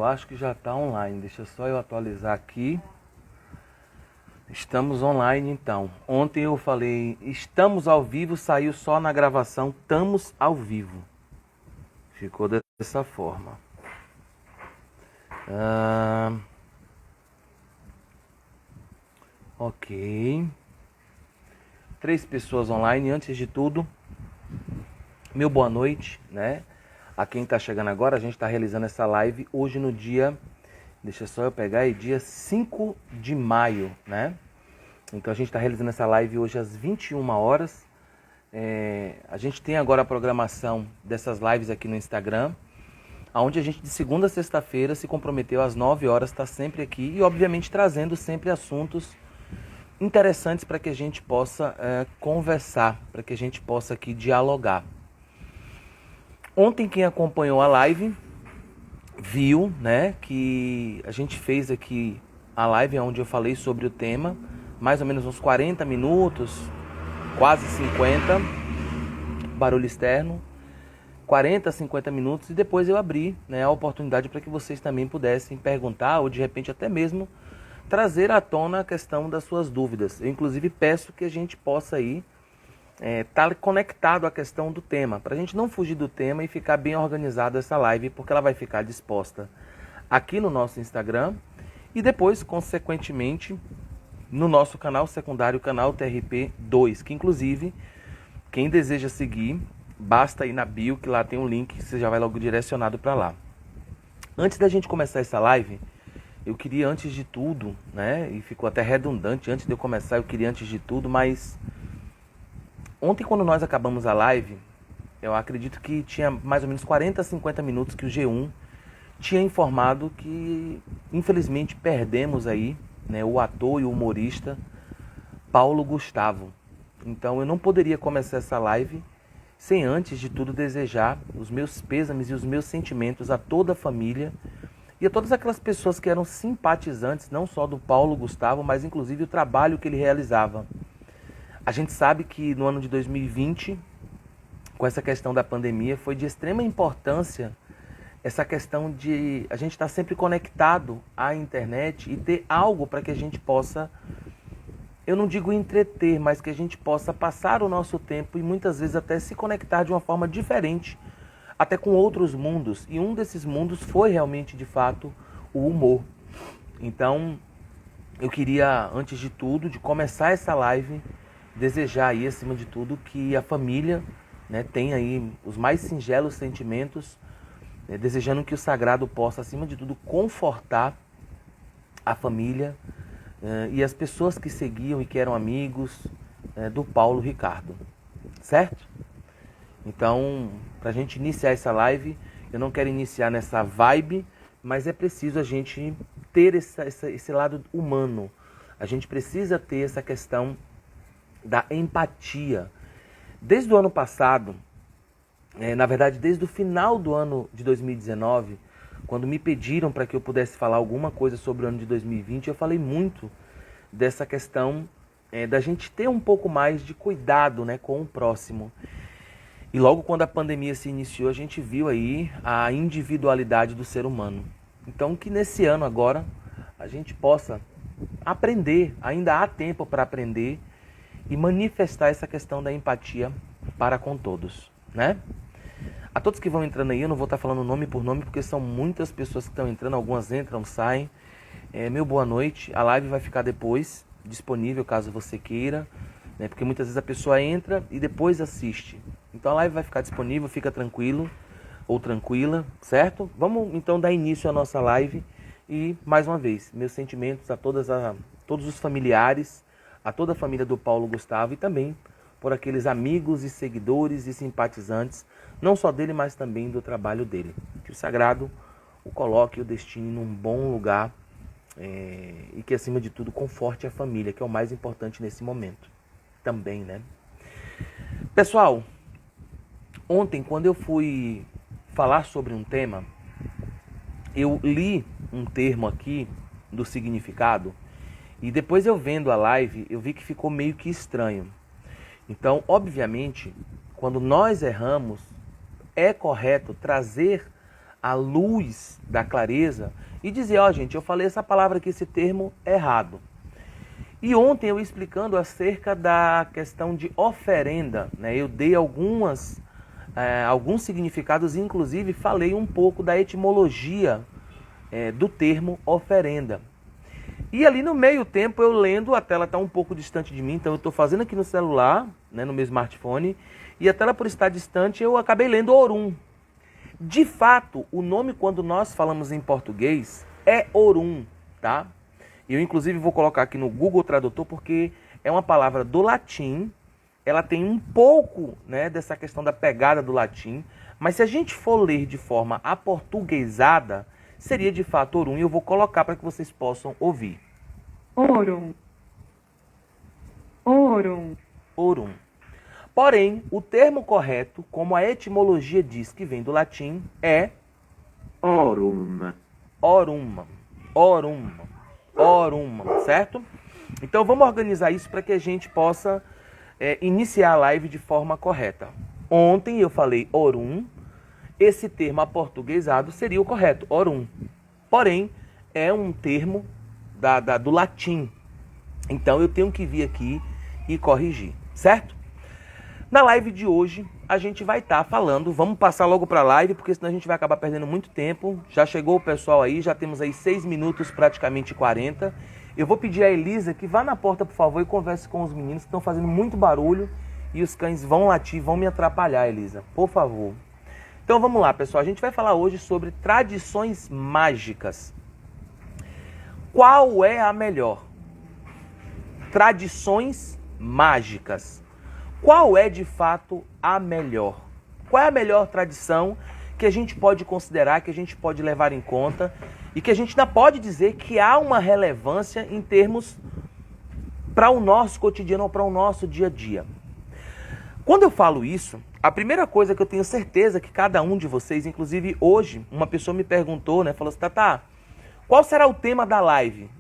acho que já está online. Deixa só eu atualizar aqui. Estamos online então. Ontem eu falei, estamos ao vivo, saiu só na gravação, estamos ao vivo. Ficou dessa forma. Ok. 3 pessoas online. Antes de tudo, meu boa noite, né? A quem está chegando agora, a gente está realizando essa live hoje no dia, deixa só eu pegar aí, dia 5 de maio, né? Então a gente está realizando essa live hoje às 21 horas. A gente tem agora a programação dessas lives aqui no Instagram, onde a gente de segunda a sexta-feira se comprometeu às 9 horas, está sempre aqui e obviamente trazendo sempre assuntos interessantes para que a gente possa conversar, para que a gente possa aqui dialogar. Ontem quem acompanhou a live viu, né, que a gente fez aqui a live onde eu falei sobre o tema, mais ou menos uns 40 minutos, quase 50, barulho externo, 40, 50 minutos, e depois eu abri, né, a oportunidade para que vocês também pudessem perguntar ou de repente até mesmo trazer à tona a questão das suas dúvidas. Eu inclusive peço que a gente possa aí estar conectado à questão do tema, para a gente não fugir do tema e ficar bem organizado essa live, porque ela vai ficar disposta aqui no nosso Instagram e depois, consequentemente, no nosso canal secundário, canal TRP2, que inclusive, quem deseja seguir, basta ir na bio, que lá tem um link que você já vai logo direcionado para lá. Antes da gente começar essa live, eu queria antes de tudo, né, e ficou até redundante, antes de eu começar eu queria antes de tudo, mas ontem quando nós acabamos a live, eu acredito que tinha mais ou menos 40, 50 minutos que o G1 tinha informado que infelizmente perdemos aí, né, o ator e o humorista Paulo Gustavo. Então eu não poderia começar essa live sem antes de tudo desejar os meus pêsames e os meus sentimentos a toda a família e a todas aquelas pessoas que eram simpatizantes não só do Paulo Gustavo, mas inclusive o trabalho que ele realizava. A gente sabe que no ano de 2020, com essa questão da pandemia, foi de extrema importância essa questão de a gente estar sempre conectado à internet e ter algo para que a gente possa, eu não digo entreter, mas que a gente possa passar o nosso tempo e muitas vezes até se conectar de uma forma diferente, até com outros mundos. E um desses mundos foi realmente, de fato, o humor. Então, eu queria, antes de tudo, de começar essa live, desejar aí, acima de tudo, que a família, né, tenha aí os mais singelos sentimentos, né, desejando que o sagrado possa, acima de tudo, confortar a família e as pessoas que seguiam e que eram amigos do Paulo Ricardo, certo? Então, para a gente iniciar essa live, eu não quero iniciar nessa vibe, mas é preciso a gente ter esse lado humano. A gente precisa ter essa questão da empatia. Desde o ano passado, na verdade desde o final do ano de 2019, quando me pediram para que eu pudesse falar alguma coisa sobre o ano de 2020, eu falei muito dessa questão da gente ter um pouco mais de cuidado, né, com o próximo. E logo quando a pandemia se iniciou, a gente viu aí a individualidade do ser humano. Então que nesse ano agora a gente possa aprender, ainda há tempo para aprender, e manifestar essa questão da empatia para com todos, né? A todos que vão entrando aí, eu não vou estar falando nome por nome, porque são muitas pessoas que estão entrando, algumas entram, saem. Meu boa noite, a live vai ficar depois disponível, caso você queira, né? Porque muitas vezes a pessoa entra e depois assiste. Então a live vai ficar disponível, fica tranquilo ou tranquila, certo? Vamos então dar início à nossa live e, mais uma vez, meus sentimentos a todos os familiares, a toda a família do Paulo Gustavo e também por aqueles amigos e seguidores e simpatizantes, não só dele, mas também do trabalho dele. Que o sagrado o coloque e o destine num bom lugar e que, acima de tudo, conforte a família, que é o mais importante nesse momento também, né? Pessoal, ontem, quando eu fui falar sobre um tema, eu li um termo aqui do significado. E depois eu vendo a live, eu vi que ficou meio que estranho. Então, obviamente, quando nós erramos, é correto trazer a luz da clareza e dizer, ó, gente, eu falei essa palavra aqui, esse termo errado. E ontem eu explicando acerca da questão de oferenda, né? Eu dei alguns significados, inclusive falei um pouco da etimologia do termo oferenda. E ali no meio tempo eu lendo, a tela está um pouco distante de mim, então eu estou fazendo aqui no celular, né, no meu smartphone, e a tela por estar distante eu acabei lendo Orum. De fato, o nome quando nós falamos em português é Orum, tá? Eu inclusive vou colocar aqui no Google Tradutor porque é uma palavra do latim, ela tem um pouco, né, dessa questão da pegada do latim, mas se a gente for ler de forma aportuguesada, seria de fato Orum, e eu vou colocar para que vocês possam ouvir. Orum. Orum. Orum. Porém, o termo correto, como a etimologia diz que vem do latim, é Orum. Orum. Orum. Orum, certo? Então vamos organizar isso para que a gente possa iniciar a live de forma correta. Ontem eu falei Orum, esse termo aportuguesado seria o correto, Orum. Porém, é um termo do latim. Então eu tenho que vir aqui e corrigir, certo? Na live de hoje, a gente vai estar falando, vamos passar logo para a live, porque senão a gente vai acabar perdendo muito tempo. Já chegou o pessoal aí, já temos aí 6 minutos, praticamente 40. Eu vou pedir a Elisa que vá na porta, por favor, e converse com os meninos que estão fazendo muito barulho e os cães vão latir, vão me atrapalhar, Elisa, por favor. Então vamos lá, pessoal, a gente vai falar hoje sobre tradições mágicas. Qual é a melhor? Tradições mágicas. Qual é de fato a melhor? Qual é a melhor tradição que a gente pode considerar, que a gente pode levar em conta e que a gente ainda pode dizer que há uma relevância em termos para o nosso cotidiano ou para o nosso dia a dia? Quando eu falo isso, a primeira coisa que eu tenho certeza que cada um de vocês, inclusive hoje, uma pessoa me perguntou, né, falou assim, Tatá, qual será o tema da live?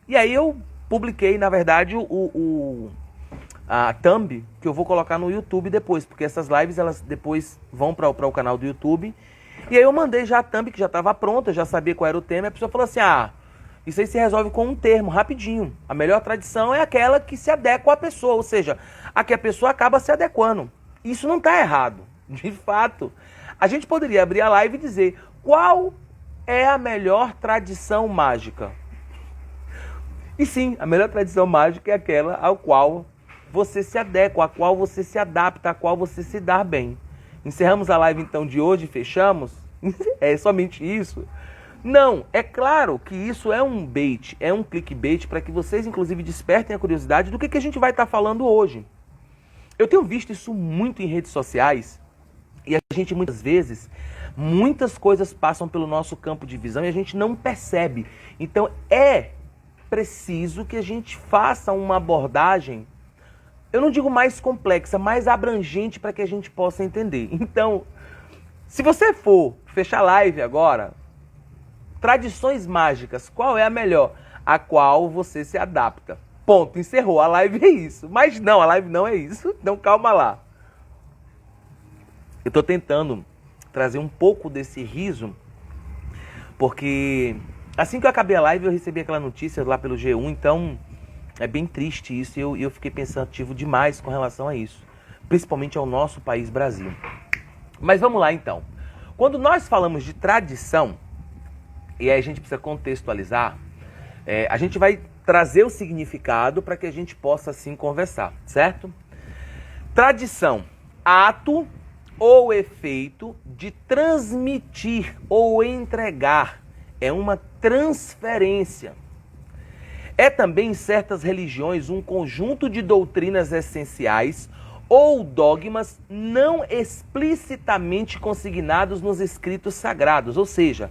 E aí eu publiquei, na verdade, a thumb que eu vou colocar no YouTube depois, porque essas lives elas depois vão para o canal do YouTube. E aí eu mandei já a thumb que já estava pronta, já sabia qual era o tema, e a pessoa falou assim, isso aí se resolve com um termo, rapidinho. A melhor tradição é aquela que se adequa à pessoa, ou seja, a que a pessoa acaba se adequando. Isso não está errado, de fato. A gente poderia abrir a live e dizer, qual é a melhor tradição mágica? E sim, a melhor tradição mágica é aquela ao qual você se adequa, a qual você se adapta, a qual você se dá bem. Encerramos a live então de hoje, fechamos? É somente isso? Não, é claro que isso é um bait, é um clickbait para que vocês inclusive despertem a curiosidade do que a gente vai estar falando hoje. Eu tenho visto isso muito em redes sociais e a gente muitas vezes, muitas coisas passam pelo nosso campo de visão e a gente não percebe. Então é preciso que a gente faça uma abordagem, eu não digo mais complexa, mais abrangente para que a gente possa entender. Então, se você for fechar a live agora, tradições mágicas, qual é a melhor? A qual você se adapta. Ponto, encerrou. A live é isso. Mas não, a live não é isso. Então calma lá. Eu estou tentando trazer um pouco desse riso, porque assim que eu acabei a live eu recebi aquela notícia lá pelo G1, então é bem triste isso e eu fiquei pensativo demais com relação a isso, principalmente ao nosso país Brasil. Mas vamos lá então. Quando nós falamos de tradição, e aí a gente precisa contextualizar, a gente vai trazer o significado para que a gente possa assim conversar, certo? Tradição, ato ou efeito de transmitir ou entregar, é uma transferência. É também em certas religiões um conjunto de doutrinas essenciais ou dogmas não explicitamente consignados nos escritos sagrados. Ou seja,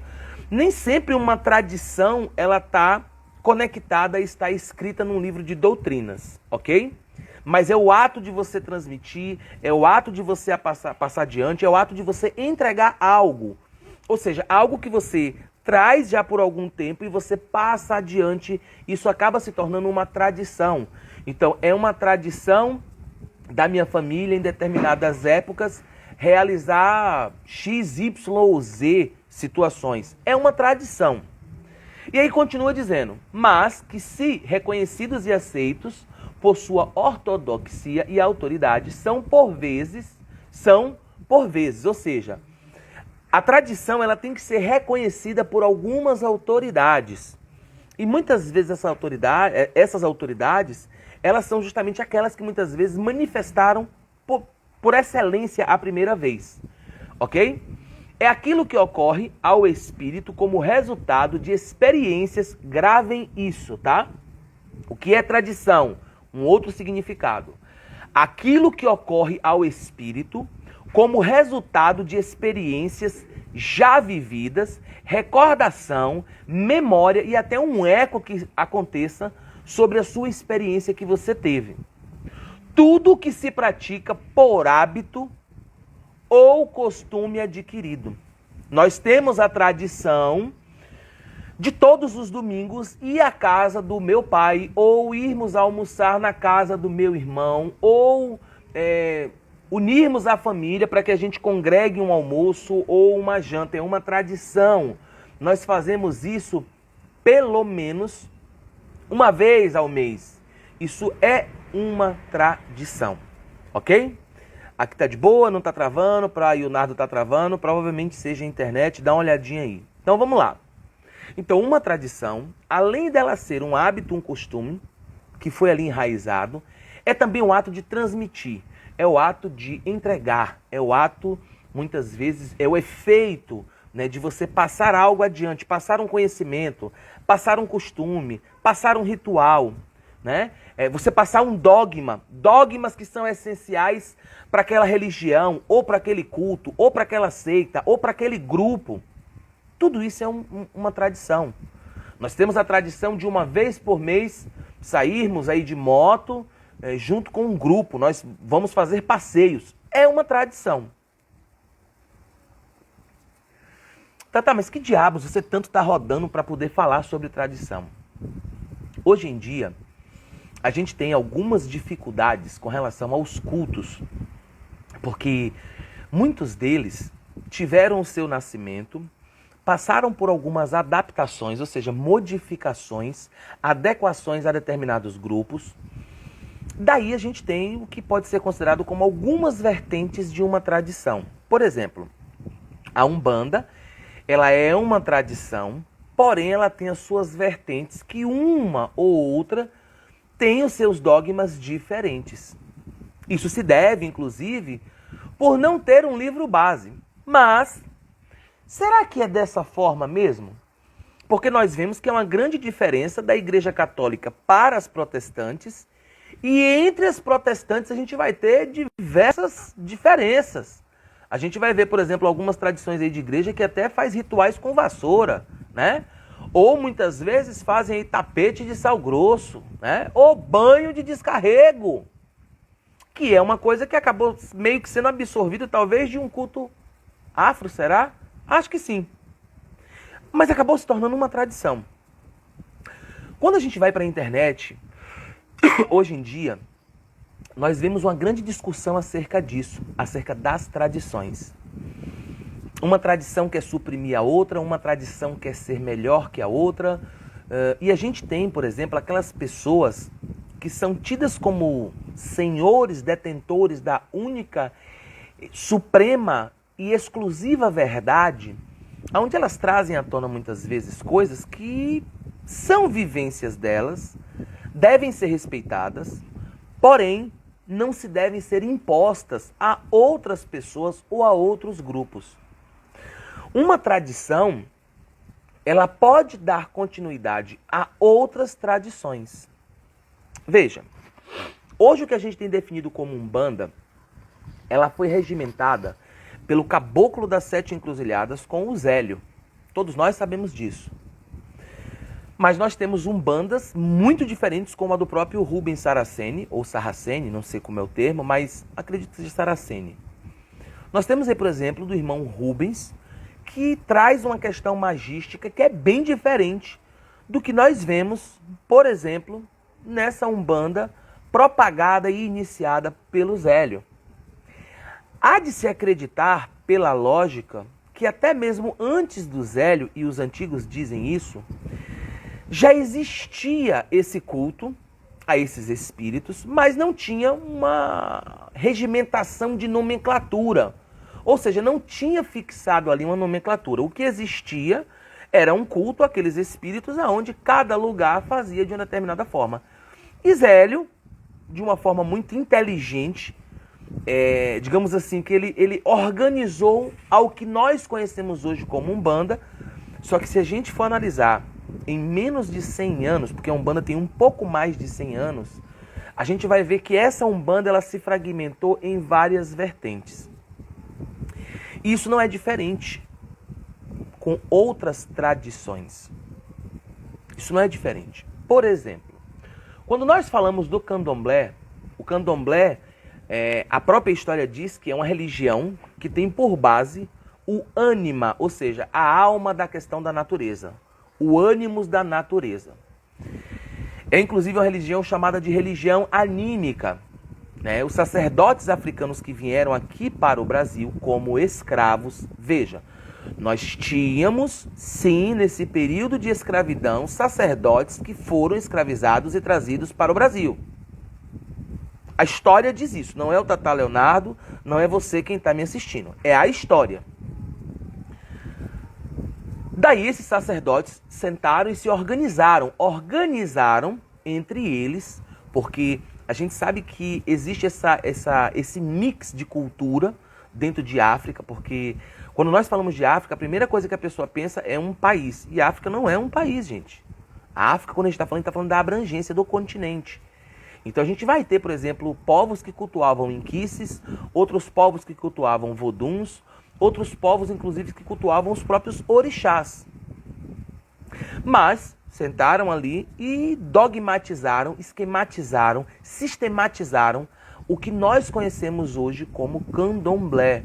nem sempre uma tradição ela está conectada e está escrita num livro de doutrinas, ok? Mas é o ato de você transmitir, é o ato de você passar adiante, é o ato de você entregar algo. Ou seja, algo que você traz já por algum tempo e você passa adiante, isso acaba se tornando uma tradição. Então, é uma tradição da minha família em determinadas épocas realizar X, Y ou Z situações. É uma tradição. E aí continua dizendo, mas que se reconhecidos e aceitos por sua ortodoxia e autoridade, são por vezes, ou seja, a tradição ela tem que ser reconhecida por algumas autoridades. E muitas vezes essas autoridades, elas são justamente aquelas que muitas vezes manifestaram por excelência a primeira vez. Ok? É aquilo que ocorre ao espírito como resultado de experiências, gravem isso, tá? O que é tradição? Um outro significado. Aquilo que ocorre ao espírito como resultado de experiências já vividas, recordação, memória e até um eco que aconteça sobre a sua experiência que você teve. Tudo que se pratica por hábito ou costume adquirido. Nós temos a tradição de todos os domingos ir à casa do meu pai, ou irmos almoçar na casa do meu irmão, ou unirmos a família para que a gente congregue um almoço ou uma janta. É uma tradição. Nós fazemos isso pelo menos uma vez ao mês. Isso é uma tradição, ok? Aqui tá de boa, não tá travando, para Leonardo tá travando, provavelmente seja a internet, dá uma olhadinha aí. Então vamos lá. Então uma tradição, além dela ser um hábito, um costume, que foi ali enraizado, é também um ato de transmitir, é o ato de entregar, é o ato, muitas vezes, é o efeito, né, de você passar algo adiante, passar um conhecimento, passar um costume, passar um ritual, né? Você passar um dogma, dogmas que são essenciais para aquela religião, ou para aquele culto, ou para aquela seita, ou para aquele grupo. Tudo isso é uma tradição. Nós temos a tradição de uma vez por mês sairmos aí de moto junto com um grupo. Nós vamos fazer passeios. É uma tradição. Tá, mas que diabos você tanto está rodando para poder falar sobre tradição? Hoje em dia, a gente tem algumas dificuldades com relação aos cultos, porque muitos deles tiveram o seu nascimento, passaram por algumas adaptações, ou seja, modificações, adequações a determinados grupos. Daí a gente tem o que pode ser considerado como algumas vertentes de uma tradição. Por exemplo, a Umbanda, ela é uma tradição, porém ela tem as suas vertentes que uma ou outra tem os seus dogmas diferentes. Isso se deve, inclusive, por não ter um livro base. Mas, será que é dessa forma mesmo? Porque nós vemos que é uma grande diferença da Igreja Católica para as protestantes, e entre as protestantes a gente vai ter diversas diferenças. A gente vai ver, por exemplo, algumas tradições aí de igreja que até faz rituais com vassoura, né? Ou muitas vezes fazem aí tapete de sal grosso, né? Ou banho de descarrego, que é uma coisa que acabou meio que sendo absorvida talvez de um culto afro, será? Acho que sim. Mas acabou se tornando uma tradição. Quando a gente vai para a internet, hoje em dia, nós vemos uma grande discussão acerca disso, acerca das tradições. Uma tradição quer suprimir a outra, uma tradição quer ser melhor que a outra. E a gente tem, por exemplo, aquelas pessoas que são tidas como senhores, detentores da única, suprema e exclusiva verdade, onde elas trazem à tona muitas vezes coisas que são vivências delas, devem ser respeitadas, porém não se devem ser impostas a outras pessoas ou a outros grupos. Uma tradição, ela pode dar continuidade a outras tradições. Veja, hoje o que a gente tem definido como Umbanda, ela foi regimentada pelo Caboclo das Sete Encruzilhadas com o Zélio. Todos nós sabemos disso. Mas nós temos umbandas muito diferentes, como a do próprio Rubens Saraceni, ou Saraceni, não sei como é o termo, mas acredito que seja Saraceni. Nós temos aí, por exemplo, do irmão Rubens, que traz uma questão magística que é bem diferente do que nós vemos, por exemplo, nessa umbanda propagada e iniciada pelo Zélio. Há de se acreditar, pela lógica, que até mesmo antes do Zélio, e os antigos dizem isso, já existia esse culto a esses espíritos, mas não tinha uma regimentação de nomenclatura. Ou seja, não tinha fixado ali uma nomenclatura. O que existia era um culto àqueles espíritos onde cada lugar fazia de uma determinada forma. E Zélio, de uma forma muito inteligente, digamos assim, que ele organizou ao que nós conhecemos hoje como Umbanda, só que se a gente for analisar em menos de 100 anos, porque a Umbanda tem um pouco mais de 100 anos, a gente vai ver que essa Umbanda ela se fragmentou em várias vertentes. E isso não é diferente com outras tradições. Isso não é diferente. Por exemplo, quando nós falamos do candomblé, o candomblé, a própria história diz que é uma religião que tem por base o ânima, ou seja, a alma da questão da natureza. O ânimos da natureza. É inclusive uma religião chamada de religião anímica. Os sacerdotes africanos que vieram aqui para o Brasil como escravos, veja, nós tínhamos, sim, nesse período de escravidão, sacerdotes que foram escravizados e trazidos para o Brasil. A história diz isso, não é o Tata Leonardo, não é você quem está me assistindo, é a história. Daí esses sacerdotes sentaram e se organizaram entre eles, porque a gente sabe que existe esse mix de cultura dentro de África, porque quando nós falamos de África, a primeira coisa que a pessoa pensa é um país, e a África não é um país, gente. A África, quando a gente está falando da abrangência do continente. Então a gente vai ter, por exemplo, povos que cultuavam inquices, outros povos que cultuavam voduns, outros povos, inclusive, que cultuavam os próprios orixás. Mas sentaram ali e dogmatizaram, esquematizaram, sistematizaram o que nós conhecemos hoje como candomblé.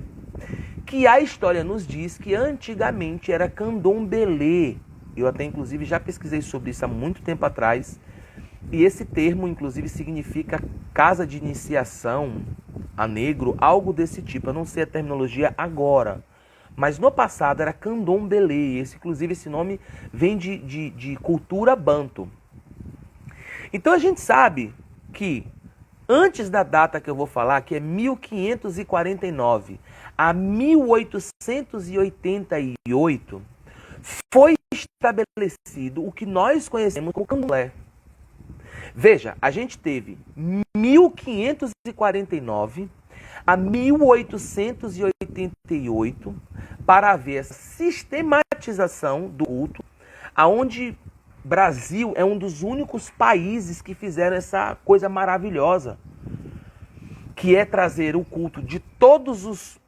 Que a história nos diz que antigamente era candomblé. Eu até, inclusive, já pesquisei sobre isso há muito tempo atrás. E esse termo, inclusive, significa casa de iniciação a negro, algo desse tipo. Eu não sei a terminologia agora, mas no passado era candomblé. Inclusive, esse nome vem de cultura banto. Então a gente sabe que antes da data que eu vou falar, que é 1549 a 1888, foi estabelecido o que nós conhecemos como candomblé. Veja, a gente teve 1549 a 1888 para haver essa sistematização do culto, aonde Brasil é um dos únicos países que fizeram essa coisa maravilhosa, que é trazer o culto de todas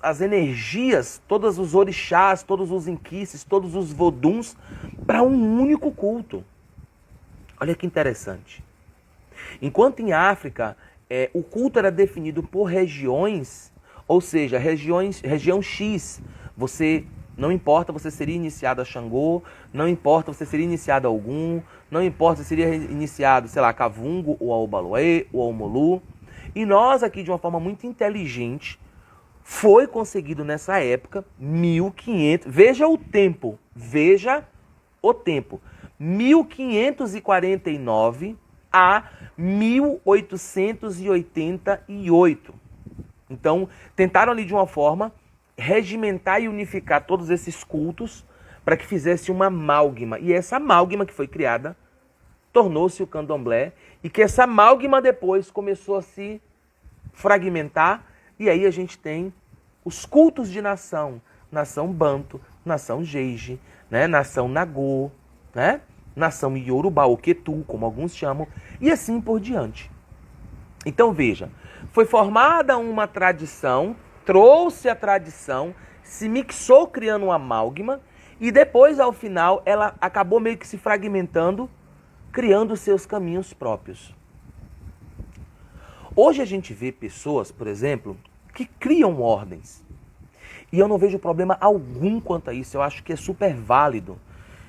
as energias, todos os orixás, todos os inquices, todos os voduns, para um único culto. Olha que interessante. Enquanto em África, o culto era definido por regiões, ou seja, região X, não importa, você seria iniciado a Xangô, não importa, você seria iniciado a Ogum, não importa, você seria iniciado, sei lá, a Kavungo, ou a Obaloê, ou a Omolu. E nós aqui, de uma forma muito inteligente, foi conseguido nessa época, 1500, veja o tempo, 1549 a 1888. Então, tentaram ali de uma forma regimentar e unificar todos esses cultos para que fizesse uma amálgama. E essa amálgama que foi criada tornou-se o candomblé, e que essa amálgama depois começou a se fragmentar, e aí a gente tem os cultos de nação. Nação Banto, nação Jeje, nação Nagô, nação Iorubá, ou Ketu, como alguns chamam, e assim por diante. Então veja, foi formada uma tradição, trouxe a tradição, se mixou criando uma amálgama, e depois, ao final, ela acabou meio que se fragmentando, criando seus caminhos próprios. Hoje a gente vê pessoas, por exemplo, que criam ordens. E eu não vejo problema algum quanto a isso, eu acho que é super válido.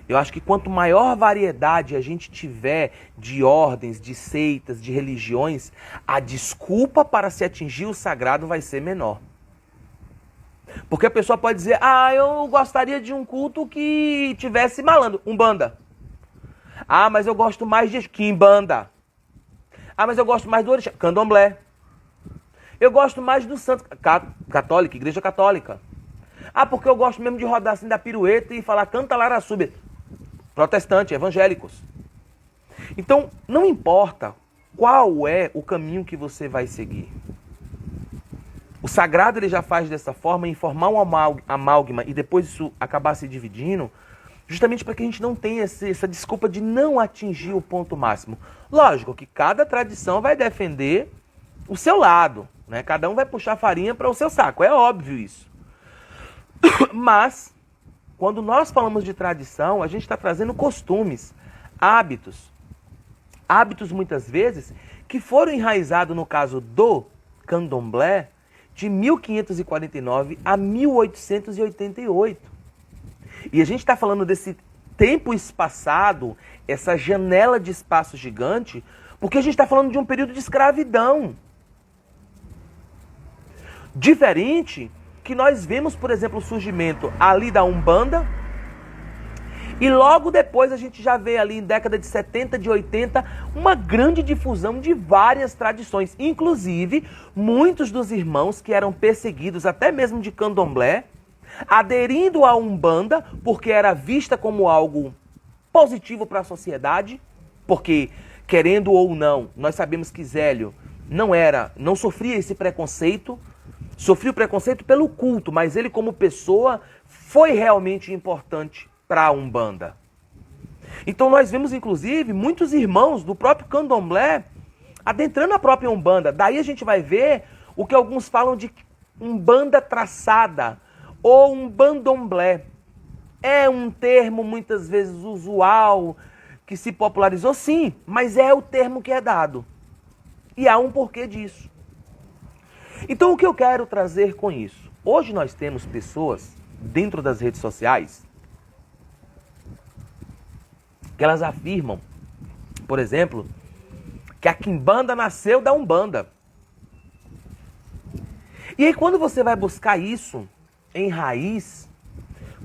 Eu acho que quanto maior variedade a gente tiver de ordens, de seitas, de religiões, a desculpa para se atingir o sagrado vai ser menor. Porque a pessoa pode dizer, eu gostaria de um culto que tivesse malandro, umbanda. Mas eu gosto mais de quimbanda. Mas eu gosto mais do orixá, candomblé. Eu gosto mais do santo, católica, igreja católica. Porque eu gosto mesmo de rodar assim da pirueta e falar canta Lara Súbia. Protestante, evangélicos. Então, não importa qual é o caminho que você vai seguir. O sagrado ele já faz dessa forma, em formar um amálgama e depois isso acabar se dividindo, justamente para que a gente não tenha essa desculpa de não atingir o ponto máximo. Lógico que cada tradição vai defender o seu lado, né? Cada um vai puxar farinha para o seu saco, é óbvio isso. Mas, quando nós falamos de tradição, a gente está trazendo costumes, hábitos. Hábitos, muitas vezes, que foram enraizados, no caso do candomblé, de 1549 a 1888. E a gente está falando desse tempo espaçado, essa janela de espaço gigante, porque a gente está falando de um período de escravidão. Diferente que nós vemos, por exemplo, o surgimento ali da Umbanda, e logo depois a gente já vê ali em década de 70, de 80, uma grande difusão de várias tradições. Inclusive, muitos dos irmãos que eram perseguidos, até mesmo de candomblé, aderindo à Umbanda, porque era vista como algo positivo para a sociedade, porque, querendo ou não, nós sabemos que Zélio não sofria esse preconceito, sofria o preconceito pelo culto, mas ele como pessoa foi realmente importante para a Umbanda. Então nós vemos, inclusive, muitos irmãos do próprio candomblé adentrando a própria Umbanda. Daí a gente vai ver o que alguns falam de Umbanda traçada ou umbandomblé. É um termo muitas vezes usual, que se popularizou, sim, mas é o termo que é dado. E há um porquê disso. Então o que eu quero trazer com isso? Hoje nós temos pessoas dentro das redes sociais que elas afirmam, por exemplo, que a quimbanda nasceu da Umbanda. E aí quando você vai buscar isso em raiz,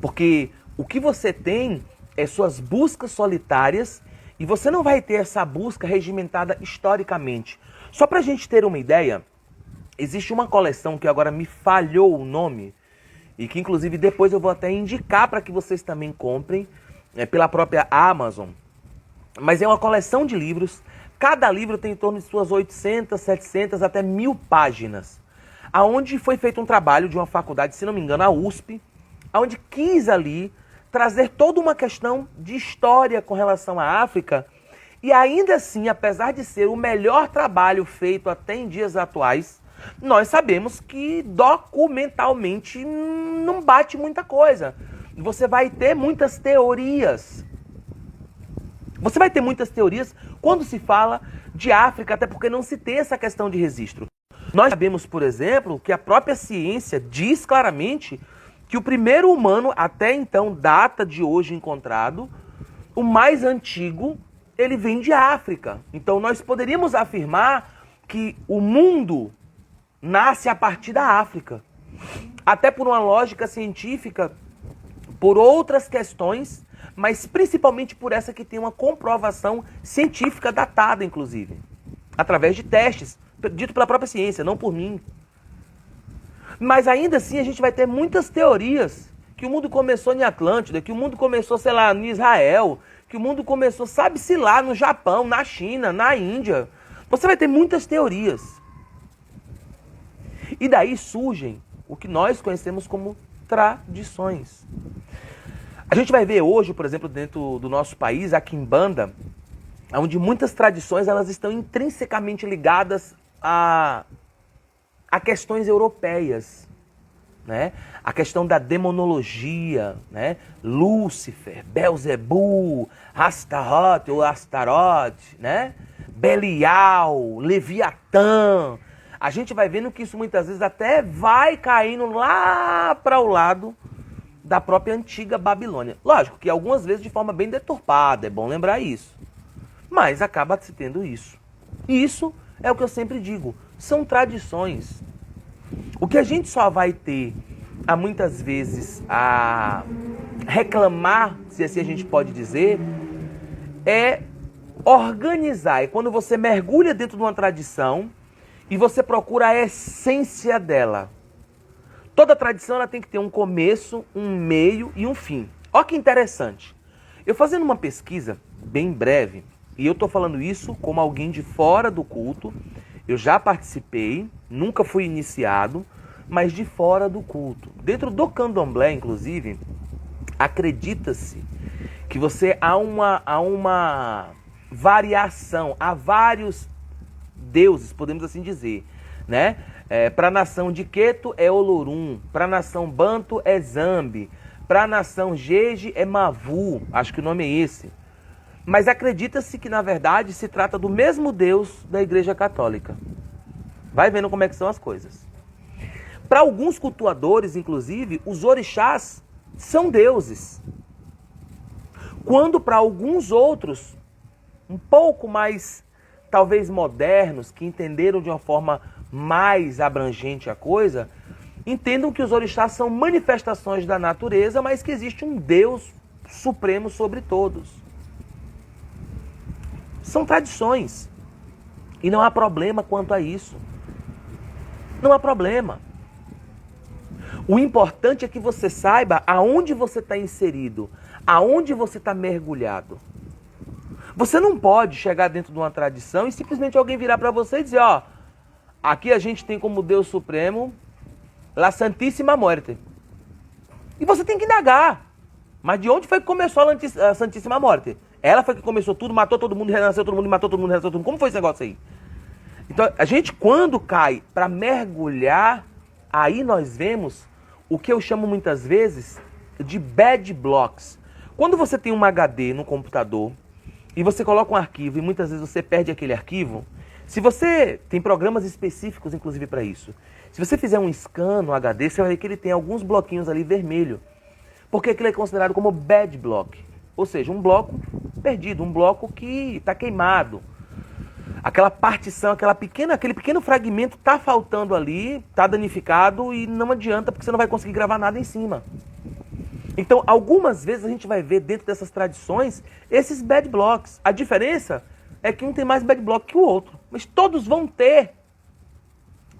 porque o que você tem é suas buscas solitárias e você não vai ter essa busca regimentada historicamente. Só para a gente ter uma ideia, existe uma coleção que agora me falhou o nome e que inclusive depois eu vou até indicar para que vocês também comprem, pela própria Amazon. Mas é uma coleção de livros. Cada livro tem em torno de suas 800, 700 até 1000 páginas. Aonde foi feito um trabalho de uma faculdade, se não me engano, a USP, onde quis ali trazer toda uma questão de história com relação à África. E ainda assim, apesar de ser o melhor trabalho feito até em dias atuais, nós sabemos que documentalmente não bate muita coisa. Você vai ter muitas teorias. Você vai ter muitas teorias quando se fala de África, até porque não se tem essa questão de registro. Nós sabemos, por exemplo, que a própria ciência diz claramente que o primeiro humano, até então, data de hoje encontrado, o mais antigo, ele vem de África. Então nós poderíamos afirmar que o mundo nasce a partir da África. Até por uma lógica científica, por outras questões, mas principalmente por essa que tem uma comprovação científica datada, inclusive, através de testes, dito pela própria ciência, não por mim. Mas ainda assim a gente vai ter muitas teorias, que o mundo começou em Atlântida, que o mundo começou, sei lá, em Israel, que o mundo começou, sabe-se lá, no Japão, na China, na Índia. Você vai ter muitas teorias. E daí surgem o que nós conhecemos como tradições. A gente vai ver hoje, por exemplo, dentro do nosso país, a quimbanda, onde muitas tradições elas estão intrinsecamente ligadas a questões europeias, né? A questão da demonologia, né? Lúcifer, Belzebu, Astaroth ou Astaroth, né? Belial, Leviatã. A gente vai vendo que isso muitas vezes até vai caindo lá para o lado da própria antiga Babilônia. Lógico que algumas vezes de forma bem deturpada, é bom lembrar isso. Mas acaba se tendo isso. E isso é o que eu sempre digo, são tradições. O que a gente só vai ter a muitas vezes a reclamar, se assim a gente pode dizer, é organizar. É quando você mergulha dentro de uma tradição e você procura a essência dela. Toda tradição ela tem que ter um começo, um meio e um fim. Olha que interessante. Eu fazendo uma pesquisa bem breve, e eu estou falando isso como alguém de fora do culto, eu já participei, nunca fui iniciado, mas de fora do culto. Dentro do candomblé, inclusive, acredita-se que há uma variação, há vários deuses, podemos assim dizer, né? Para a nação de Queto é Olorum, para a nação Banto é Zambi, para a nação Jeje é Mavu, acho que o nome é esse. Mas acredita-se que, na verdade, se trata do mesmo Deus da Igreja Católica. Vai vendo como é que são as coisas. Para alguns cultuadores, inclusive, os orixás são deuses. Quando para alguns outros, um pouco mais, talvez modernos, que entenderam de uma forma mais abrangente a coisa, entendam que os orixás são manifestações da natureza, mas que existe um Deus supremo sobre todos. São tradições. E não há problema quanto a isso. Não há problema. O importante é que você saiba aonde você está inserido, aonde você está mergulhado. Você não pode chegar dentro de uma tradição e simplesmente alguém virar para você e dizer, ó, aqui a gente tem como Deus Supremo La Santíssima Muerte. E você tem que indagar. Mas de onde foi que começou a Santíssima Morte? Ela foi que começou tudo, matou todo mundo, renasceu todo mundo, matou todo mundo, renasceu todo mundo. Como foi esse negócio aí? Então, a gente quando cai para mergulhar, aí nós vemos o que eu chamo muitas vezes de bad blocks. Quando você tem um HD no computador e você coloca um arquivo e muitas vezes você perde aquele arquivo, se você tem programas específicos inclusive para isso, se você fizer um scan no HD, você vai ver que ele tem alguns bloquinhos ali vermelho, porque aquilo é considerado como bad block, ou seja, um bloco perdido, um bloco que está queimado. Aquela partição, aquele pequeno fragmento está faltando ali, está danificado e não adianta porque você não vai conseguir gravar nada em cima. Então, algumas vezes a gente vai ver dentro dessas tradições esses bad blocks. A diferença é que um tem mais bad block que o outro. Mas todos vão ter.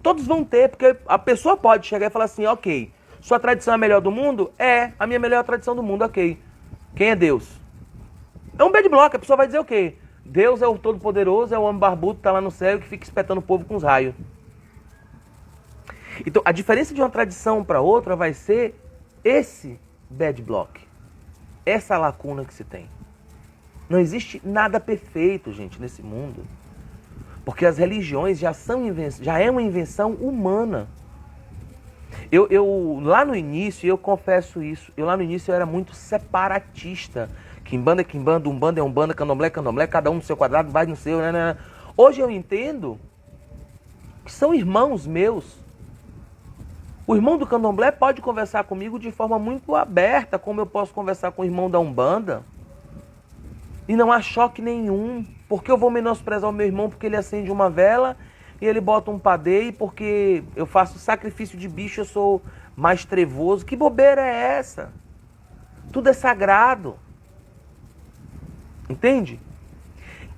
Todos vão ter, porque a pessoa pode chegar e falar assim, ok, sua tradição é a melhor do mundo? É, a minha melhor tradição do mundo, ok. Quem é Deus? É um bad block, a pessoa vai dizer o quê? Deus é o Todo-Poderoso, é o homem barbudo que está lá no céu e que fica espetando o povo com os raios. Então, a diferença de uma tradição para outra vai ser esse bad block. Essa lacuna que se tem. Não existe nada perfeito, gente, nesse mundo. Porque as religiões já é uma invenção humana. Eu lá no início, eu confesso isso, lá no início eu era muito separatista. Quimbanda é quimbanda, umbanda é umbanda, candomblé é candomblé, cada um no seu quadrado, vai no seu, né. Hoje eu entendo que são irmãos meus. O irmão do candomblé pode conversar comigo de forma muito aberta, como eu posso conversar com o irmão da umbanda. E não há choque nenhum, porque eu vou menosprezar o meu irmão porque ele acende uma vela e ele bota um padê, e porque eu faço sacrifício de bicho eu sou mais trevoso. Que bobeira é essa? Tudo é sagrado. Entende?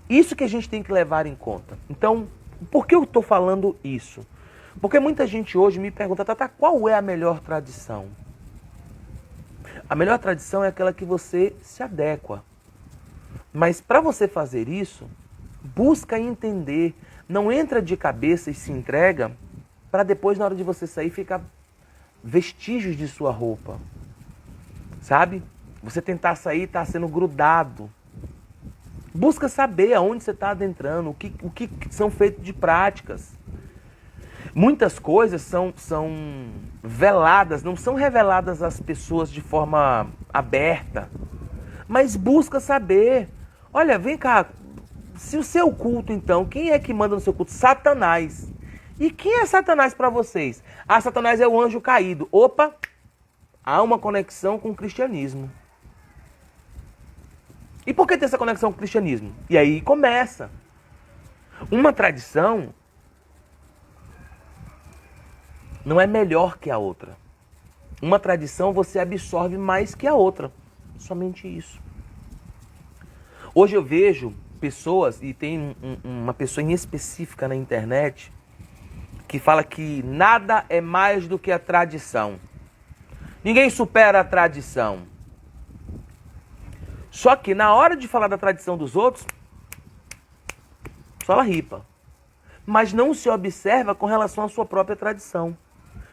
Isso que a gente tem que levar em conta. Então, por que eu estou falando isso? Porque muita gente hoje me pergunta, Tata, qual é a melhor tradição? A melhor tradição é aquela que você se adequa. Mas para você fazer isso, busca entender. Não entra de cabeça e se entrega para depois, na hora de você sair, ficar vestígios de sua roupa. Sabe? Você tentar sair e está sendo grudado. Busca saber aonde você está adentrando, o que são feitos de práticas. Muitas coisas são veladas, não são reveladas às pessoas de forma aberta. Mas busca saber. Olha, vem cá, se o seu culto então, quem é que manda no seu culto? Satanás. E quem é Satanás para vocês? Ah, Satanás é o anjo caído. Opa, há uma conexão com o cristianismo. E por que tem essa conexão com o cristianismo? E aí começa. Uma tradição não é melhor que a outra. Uma tradição você absorve mais que a outra. Somente isso. Hoje eu vejo pessoas, e tem uma pessoa em específica na internet, que fala que nada é mais do que a tradição. Ninguém supera a tradição. Só que na hora de falar da tradição dos outros, só ela ripa. Mas não se observa com relação à sua própria tradição.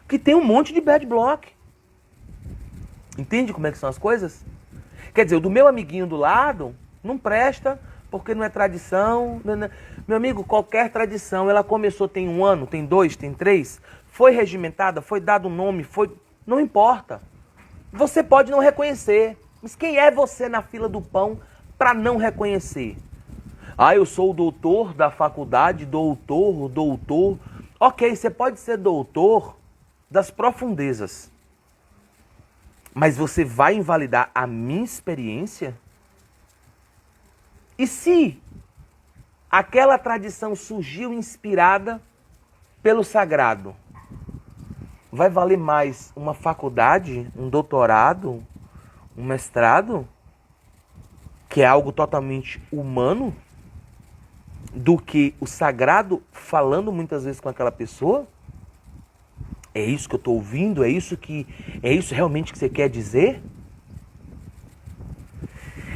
Que tem um monte de bad block. Entende como é que são as coisas? Quer dizer, o do meu amiguinho do lado não presta, porque não é tradição. Meu amigo, qualquer tradição, ela começou tem 1 ano, tem 2, tem 3, foi regimentada, foi dado um nome, não importa. Você pode não reconhecer, mas quem é você na fila do pão para não reconhecer? Ah, eu sou o doutor da faculdade, doutor. Ok, você pode ser doutor das profundezas, mas você vai invalidar a minha experiência? E se aquela tradição surgiu inspirada pelo sagrado, vai valer mais uma faculdade, um doutorado, um mestrado, que é algo totalmente humano, do que o sagrado falando muitas vezes com aquela pessoa? É isso que eu estou ouvindo? É isso realmente que você quer dizer?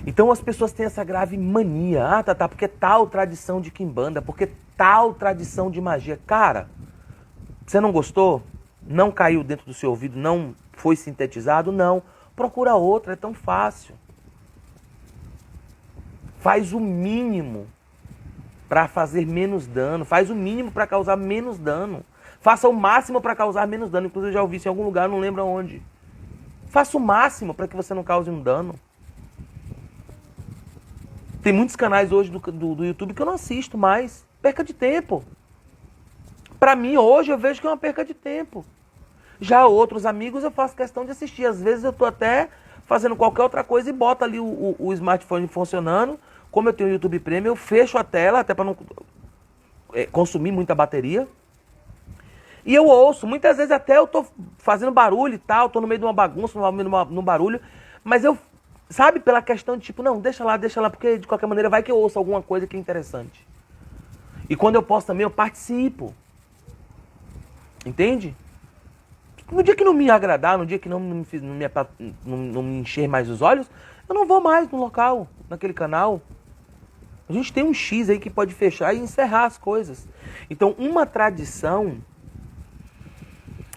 Então as pessoas têm essa grave mania. Ah, tá, porque tal tradição de quimbanda, porque tal tradição de magia. Cara, você não gostou? Não caiu dentro do seu ouvido? Não foi sintetizado? Não. Procura outra, é tão fácil. Faz o mínimo para fazer menos dano. Faz o mínimo para causar menos dano. Faça o máximo para causar menos dano. Inclusive eu já ouvi isso em algum lugar, não lembro aonde. Faça o máximo para que você não cause um dano. Tem muitos canais hoje do YouTube que eu não assisto mais. Perca de tempo. Para mim, hoje, eu vejo que é uma perca de tempo. Já outros amigos eu faço questão de assistir. Às vezes eu tô até fazendo qualquer outra coisa e boto ali o smartphone funcionando. Como eu tenho o YouTube Premium, eu fecho a tela, até para não consumir muita bateria. E eu ouço. Muitas vezes até eu tô fazendo barulho e tal, tô no meio de uma bagunça, no meio de um barulho. Mas eu... Sabe, pela questão de tipo, não, deixa lá, porque de qualquer maneira vai que eu ouço alguma coisa que é interessante. E quando eu posso também, eu participo. Entende? No dia que não me agradar, no dia que não me encher mais os olhos, eu não vou mais no local, naquele canal. A gente tem um X aí que pode fechar e encerrar as coisas. Então, uma tradição,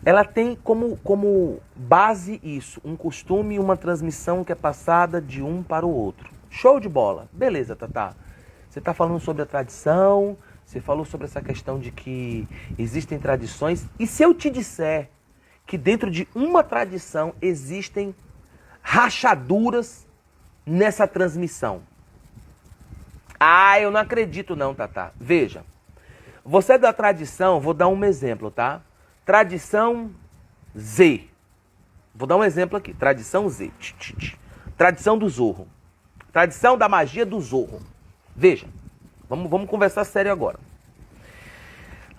ela tem como base isso, um costume e uma transmissão que é passada de um para o outro. Show de bola. Beleza, Tatá. Você está falando sobre a tradição, você falou sobre essa questão de que existem tradições. E se eu te disser que dentro de uma tradição existem rachaduras nessa transmissão? Ah, eu não acredito não, Tatá. Veja, você é da tradição, vou dar um exemplo, tá? Tradição Z. Vou dar um exemplo aqui. Tradição Z. Tradição do Zorro. Tradição da magia do Zorro. Veja, vamos conversar sério agora.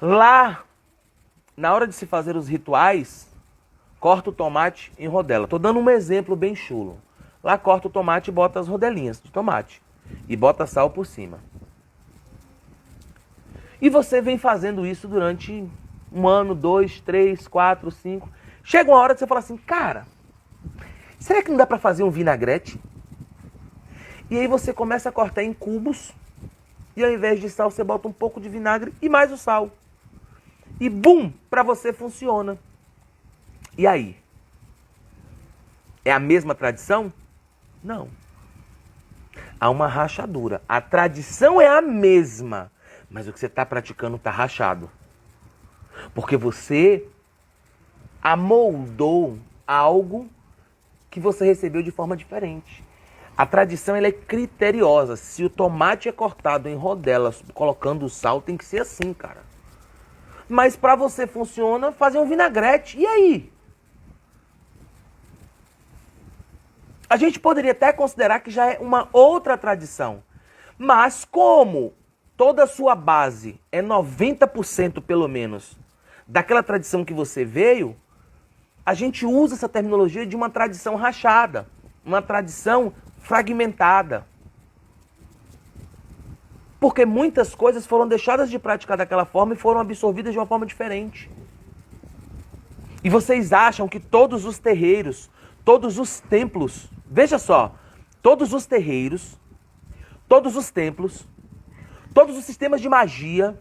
Lá, na hora de se fazer os rituais, corta o tomate em rodela. Tô dando um exemplo bem chulo. Lá corta o tomate e bota as rodelinhas de tomate. E bota sal por cima. E você vem fazendo isso durante 1 ano, 2, 3, 4, 5. Chega uma hora que você fala assim, cara, será que não dá pra fazer um vinagrete? E aí você começa a cortar em cubos. E ao invés de sal, você bota um pouco de vinagre e mais o sal. E bum, pra você funciona. E aí? É a mesma tradição? Não. Há uma rachadura. A tradição é a mesma, mas o que você está praticando está rachado. Porque você amoldou algo que você recebeu de forma diferente. A tradição ela é criteriosa. Se o tomate é cortado em rodelas, colocando sal, tem que ser assim, cara. Mas para você funciona fazer um vinagrete. E aí? A gente poderia até considerar que já é uma outra tradição. Mas como toda a sua base é 90% pelo menos daquela tradição que você veio, a gente usa essa terminologia de uma tradição rachada, uma tradição fragmentada. Porque muitas coisas foram deixadas de praticar daquela forma e foram absorvidas de uma forma diferente. E vocês acham que todos os terreiros, todos os templos, veja só, todos os terreiros, todos os templos, todos os sistemas de magia,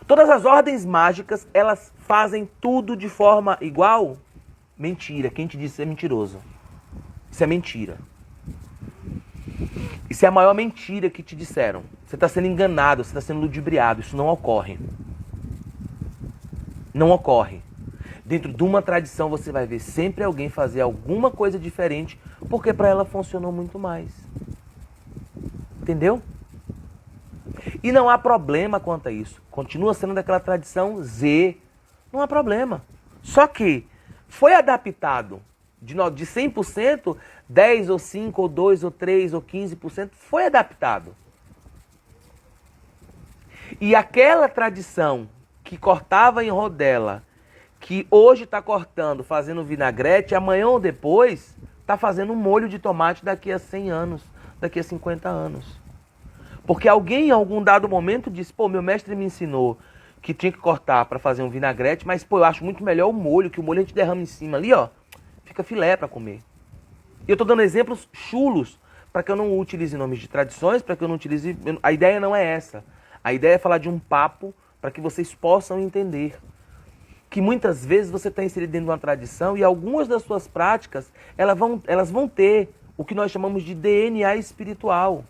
todas as ordens mágicas, elas fazem tudo de forma igual? Mentira. Quem te disse é mentiroso. Isso é mentira. Isso é a maior mentira que te disseram. Você está sendo enganado, você está sendo ludibriado. Isso não ocorre. Não ocorre. Dentro de uma tradição você vai ver sempre alguém fazer alguma coisa diferente, porque para ela funcionou muito mais. Entendeu? E não há problema quanto a isso. Continua sendo daquela tradição Z. Não há problema. Só que foi adaptado de 100%, 10 ou 5 ou 2 ou 3 ou 15% foi adaptado. E aquela tradição que cortava em rodela, que hoje está cortando, fazendo vinagrete, amanhã ou depois está fazendo um molho de tomate daqui a 100 anos, daqui a 50 anos. Porque alguém em algum dado momento disse, pô, meu mestre me ensinou que tinha que cortar para fazer um vinagrete, mas pô, eu acho muito melhor o molho, que o molho a gente derrama em cima ali, ó, fica filé para comer. E eu estou dando exemplos chulos para que eu não utilize nomes de tradições, para que eu não utilize... A ideia não é essa. A ideia é falar de um papo para que vocês possam entender que muitas vezes você está inserido dentro de uma tradição e algumas das suas práticas elas vão ter o que nós chamamos de DNA espiritual.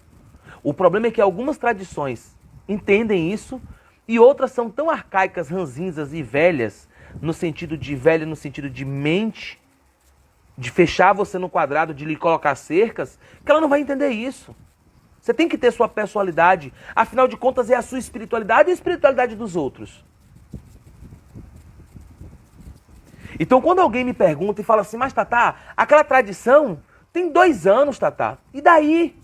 O problema é que algumas tradições entendem isso e outras são tão arcaicas, ranzinzas e velhas, no sentido de velha, no sentido de mente, de fechar você no quadrado, de lhe colocar cercas, que ela não vai entender isso. Você tem que ter sua personalidade, afinal de contas é a sua espiritualidade e a espiritualidade dos outros. Então quando alguém me pergunta e fala assim, mas Tatá, aquela tradição tem 2 anos, Tatá, e daí?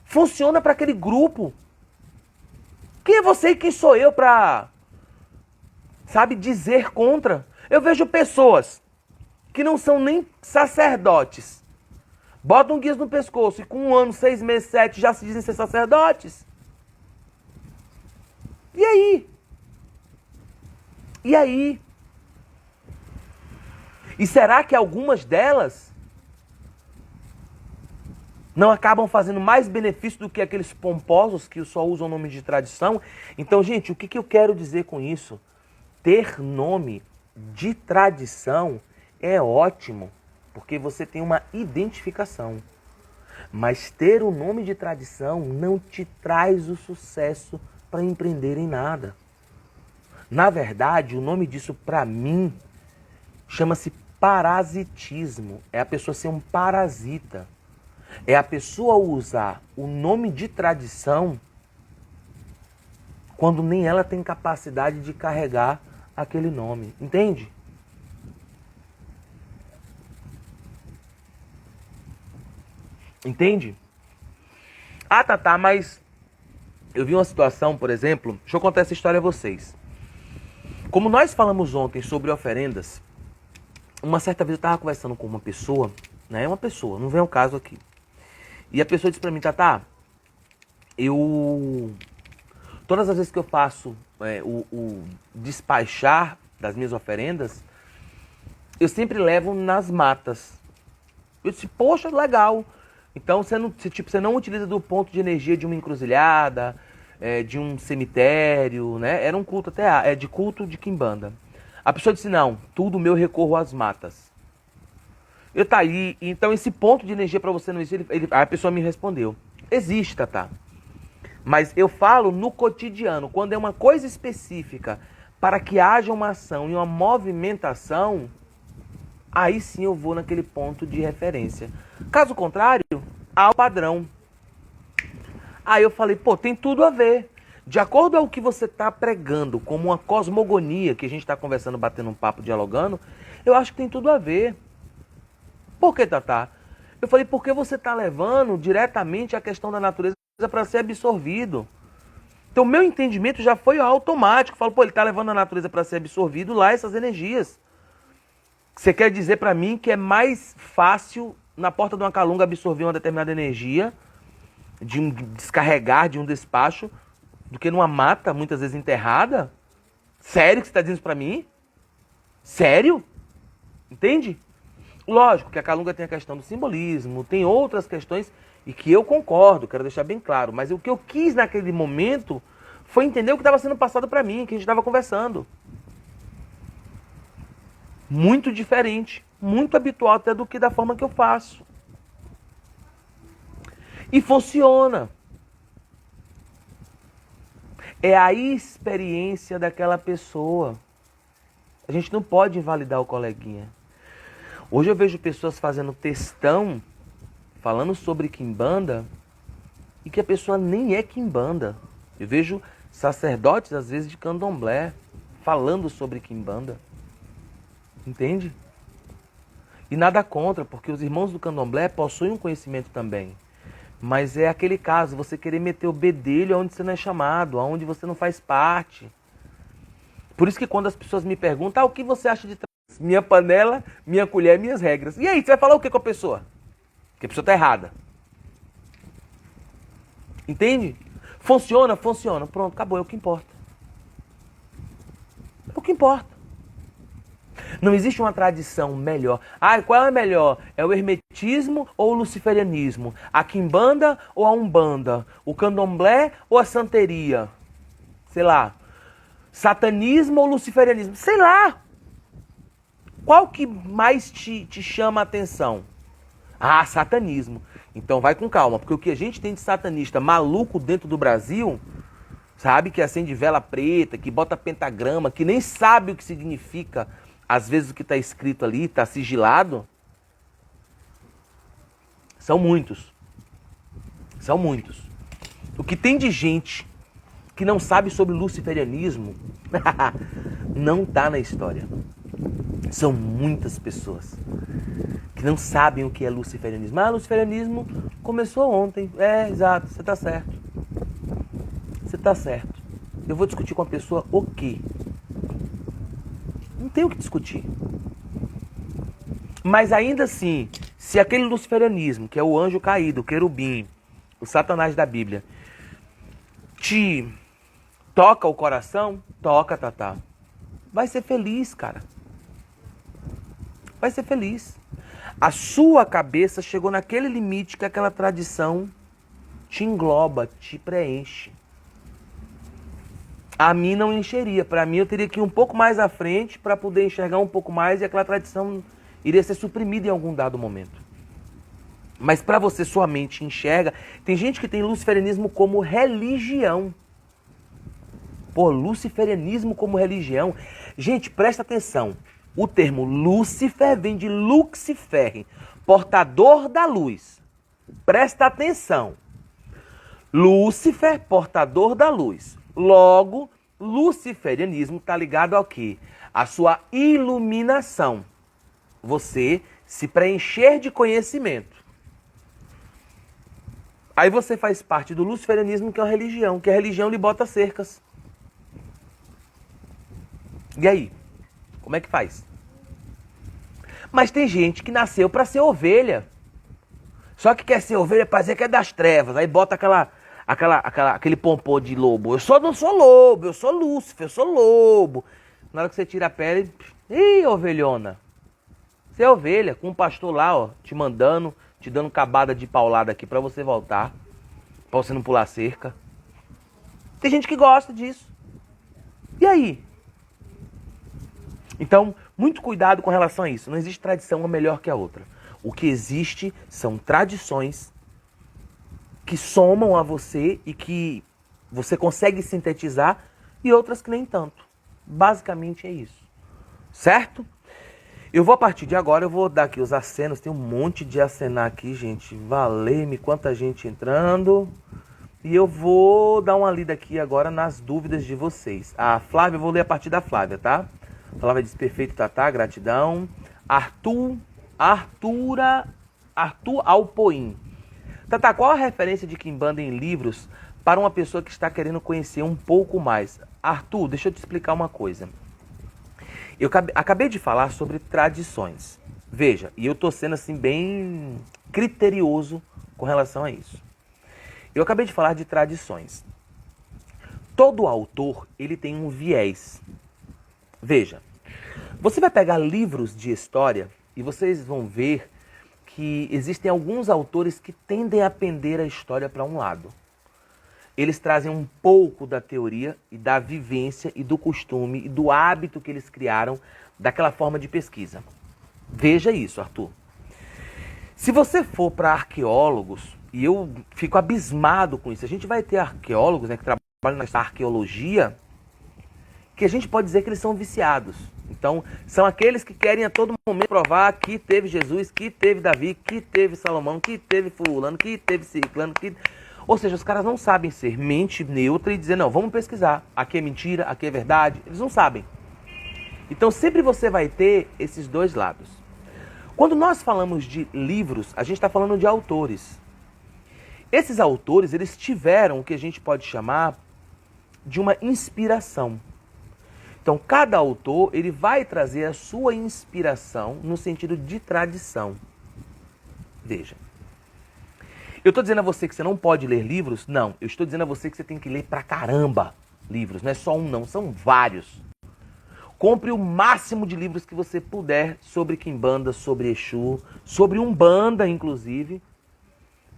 Funciona para aquele grupo. Quem é você e quem sou eu para, sabe, dizer contra? Eu vejo pessoas que não são nem sacerdotes, botam guias no pescoço e com 1 ano, 6 meses, 7 já se dizem ser sacerdotes. E aí? E aí? E será que algumas delas não acabam fazendo mais benefício do que aqueles pomposos que só usam nome de tradição? Então, gente, o que eu quero dizer com isso? Ter nome de tradição é ótimo, porque você tem uma identificação. Mas ter o nome de tradição não te traz o sucesso para empreender em nada. Na verdade, o nome disso, para mim, chama-se parasitismo. É a pessoa ser um parasita. É a pessoa usar o nome de tradição quando nem ela tem capacidade de carregar aquele nome. Entende? Entende? Ah, Tatá, mas eu vi uma situação, por exemplo, deixa eu contar essa história a vocês. Como nós falamos ontem sobre oferendas, uma certa vez eu estava conversando com uma pessoa, né? Uma pessoa, não vem ao caso aqui. E a pessoa disse para mim, Tatá, todas as vezes que eu faço o despachar das minhas oferendas, eu sempre levo nas matas. Eu disse, poxa, legal. Então você não utiliza do ponto de energia de uma encruzilhada, de um cemitério, né? Era um culto de culto de quimbanda. A pessoa disse, não, tudo meu recorro às matas. Eu tá aí, então esse ponto de energia para você não existe. A pessoa me respondeu, existe, Tatá. Mas eu falo no cotidiano, quando é uma coisa específica para que haja uma ação e uma movimentação, aí sim eu vou naquele ponto de referência. Caso contrário, há o padrão. Aí eu falei, pô, tem tudo a ver. De acordo ao que você está pregando, como uma cosmogonia, que a gente está conversando, batendo um papo, dialogando, eu acho que tem tudo a ver. Por que, Tatá? Eu falei, porque você está levando diretamente a questão da natureza para ser absorvido. Então, meu entendimento já foi automático. Eu falo, pô, ele está levando a natureza para ser absorvido lá, essas energias. Você quer dizer para mim que é mais fácil na porta de uma calunga absorver uma determinada energia, de um descarregar, de um despacho, do que numa mata, muitas vezes enterrada? Sério que você está dizendo isso para mim? Sério? Entende? Lógico que a calunga tem a questão do simbolismo, tem outras questões e que eu concordo, quero deixar bem claro. Mas o que eu quis naquele momento foi entender o que estava sendo passado para mim, que a gente estava conversando. Muito diferente, muito habitual até do que da forma que eu faço. E funciona. É a experiência daquela pessoa. A gente não pode invalidar o coleguinha. Hoje eu vejo pessoas fazendo textão, falando sobre quimbanda, e que a pessoa nem é quimbanda. Eu vejo sacerdotes, às vezes, de candomblé, falando sobre quimbanda. Entende? E nada contra, porque os irmãos do candomblé possuem um conhecimento também. Mas é aquele caso, você querer meter o bedelho onde você não é chamado, onde você não faz parte. Por isso que quando as pessoas me perguntam, o que você acha de trás? Minha panela, minha colher, minhas regras. E aí, você vai falar o que com a pessoa? Que a pessoa está errada. Entende? Funciona, funciona. Pronto, acabou, é o que importa. É o que importa. Não existe uma tradição melhor. Qual é melhor? É o hermetismo ou o luciferianismo? A quimbanda ou a umbanda? O candomblé ou a santeria? Sei lá. Satanismo ou luciferianismo? Sei lá. Qual que mais te chama a atenção? Satanismo. Então vai com calma, porque o que a gente tem de satanista maluco dentro do Brasil, sabe, que acende vela preta, que bota pentagrama, que nem sabe o que significa, às vezes o que está escrito ali, está sigilado, são muitos. São muitos. O que tem de gente que não sabe sobre o luciferianismo, não está na história. São muitas pessoas que não sabem o que é luciferianismo. Luciferianismo começou ontem. Exato, você está certo. Você está certo. Eu vou discutir com a pessoa o quê? Não tem o que discutir. Mas ainda assim, se aquele luciferianismo, que é o anjo caído, o querubim, o satanás da Bíblia, te toca o coração, toca, Tatá. Vai ser feliz, cara. Vai ser feliz. A sua cabeça chegou naquele limite que aquela tradição te engloba, te preenche. A mim não encheria. Para mim eu teria que ir um pouco mais à frente para poder enxergar um pouco mais e aquela tradição iria ser suprimida em algum dado momento. Mas para você, sua mente enxerga. Tem gente que tem luciferianismo como religião. Luciferianismo como religião. Gente, presta atenção. O termo Lúcifer vem de Lucifer, portador da luz. Presta atenção. Lúcifer, portador da luz. Logo, luciferianismo está ligado ao quê? A sua iluminação. Você se preencher de conhecimento. Aí você faz parte do luciferianismo, que é uma religião, que a religião lhe bota cercas. E aí? Como é que faz? Mas tem gente que nasceu para ser ovelha. Só que quer ser ovelha para dizer que é das trevas. Aí bota aquele pompom de lobo. Eu não sou lobo, eu sou Lúcifer, eu sou lobo. Na hora que você tira a pele, ovelhona. Você é ovelha, com um pastor lá, te mandando, te dando cabada de paulada aqui para você voltar. Para você não pular cerca. Tem gente que gosta disso. E aí? Então, muito cuidado com relação a isso. Não existe tradição uma melhor que a outra. O que existe são tradições que somam a você e que você consegue sintetizar e outras que nem tanto. Basicamente é isso. Certo? Eu vou, a partir de agora, eu vou dar aqui os acenos. Tem um monte de acenar aqui, gente. Valeu-me, quanta gente entrando. E eu vou dar uma lida aqui agora nas dúvidas de vocês. A Flávia, eu vou ler a partir da Flávia, tá? A Flávia diz: perfeito, Tatá, gratidão. Arthur Alpoim. Tatá, qual a referência de quimbanda em livros para uma pessoa que está querendo conhecer um pouco mais? Arthur, deixa eu te explicar uma coisa. Eu acabei de falar sobre tradições. Veja, e eu estou sendo assim bem criterioso com relação a isso. Eu acabei de falar de tradições. Todo autor, ele tem um viés. Veja, você vai pegar livros de história e vocês vão ver que existem alguns autores que tendem a pender a história para um lado. Eles trazem um pouco da teoria e da vivência e do costume e do hábito que eles criaram daquela forma de pesquisa. Veja isso, Arthur. Se você for para arqueólogos, e eu fico abismado com isso, a gente vai ter arqueólogos, né, que trabalham na arqueologia, que a gente pode dizer que eles são viciados. Então, são aqueles que querem a todo momento provar que teve Jesus, que teve Davi, que teve Salomão, que teve fulano, que teve ciclano, que... Ou seja, os caras não sabem ser mente neutra e dizer, não, vamos pesquisar. Aqui é mentira, aqui é verdade. Eles não sabem. Então, sempre você vai ter esses dois lados. Quando nós falamos de livros, a gente está falando de autores. Esses autores, eles tiveram o que a gente pode chamar de uma inspiração. Então, cada autor, ele vai trazer a sua inspiração no sentido de tradição. Veja. Eu estou dizendo a você que você não pode ler livros? Não. Eu estou dizendo a você que você tem que ler pra caramba livros. Não é só um, não. São vários. Compre o máximo de livros que você puder sobre Quimbanda, sobre Exu, sobre Umbanda, inclusive.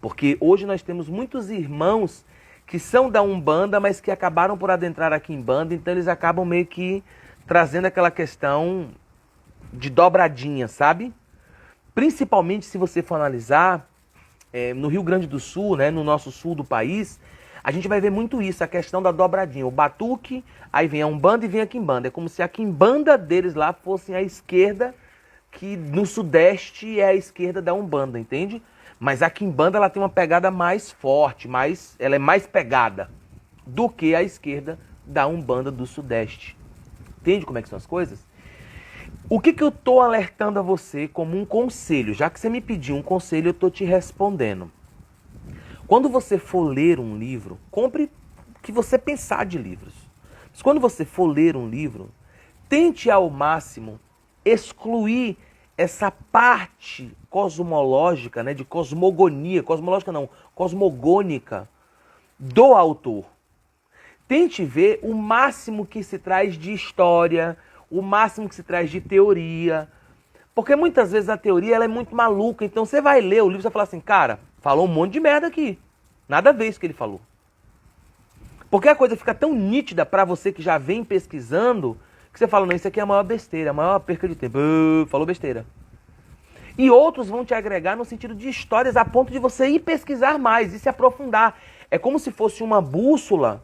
Porque hoje nós temos muitos irmãos que são da Umbanda, mas que acabaram por adentrar a Quimbanda, então eles acabam meio que trazendo aquela questão de dobradinha, sabe? Principalmente se você for analisar, no Rio Grande do Sul, né, no nosso sul do país, a gente vai ver muito isso, a questão da dobradinha. O batuque, aí vem a Umbanda e vem a Quimbanda. É como se a Quimbanda deles lá fosse a esquerda, que no Sudeste é a esquerda da Umbanda, entende? Mas a Quimbanda ela tem uma pegada mais forte, ela é mais pegada do que a esquerda da Umbanda do Sudeste. Entende como é que são as coisas? O que eu estou alertando a você como um conselho? Já que você me pediu um conselho, eu estou te respondendo. Quando você for ler um livro, compre o que você pensar de livros. Mas quando você for ler um livro, tente ao máximo excluir essa parte cosmológica, né, de cosmogonia, cosmológica não, cosmogônica do autor. Tente ver o máximo que se traz de história, o máximo que se traz de teoria. Porque muitas vezes a teoria ela é muito maluca, então você vai ler o livro e vai falar assim, cara, falou um monte de merda aqui. Nada a ver isso que ele falou. Porque a coisa fica tão nítida para você que já vem pesquisando, que você fala, não, isso aqui é a maior besteira, a maior perca de tempo. Falou besteira. E outros vão te agregar no sentido de histórias a ponto de você ir pesquisar mais e se aprofundar. É como se fosse uma bússola,